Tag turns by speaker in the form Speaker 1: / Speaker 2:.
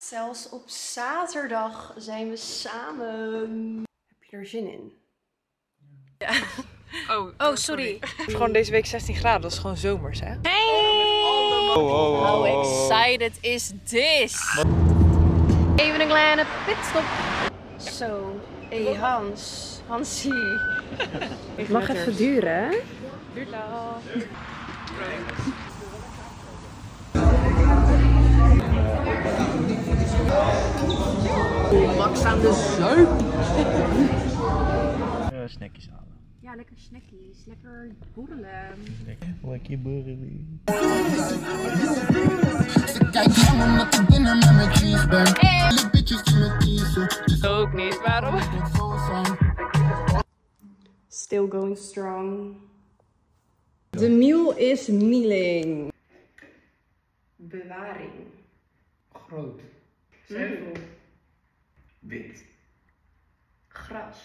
Speaker 1: Zelfs op zaterdag zijn we samen. Heb je er zin in?
Speaker 2: Ja.
Speaker 1: Oh, sorry.
Speaker 2: Het is gewoon deze week 16 graden, dat is gewoon zomers, hè?
Speaker 1: Hey! How excited is this? Even een kleine pitstop. Zo, hey Hansie. Het mag even duren, hè?
Speaker 2: Duurt al.
Speaker 1: Max aan de zuip.
Speaker 3: Snackjes halen.
Speaker 1: Ja, lekker snackies. Lekker borrelen.
Speaker 3: Lekker borrelen.
Speaker 2: Ook niet, waarom?
Speaker 1: Still going strong. De meal is mealing. Bewaring.
Speaker 3: Groot.
Speaker 1: Zuivel.
Speaker 3: Wit.
Speaker 1: Gras.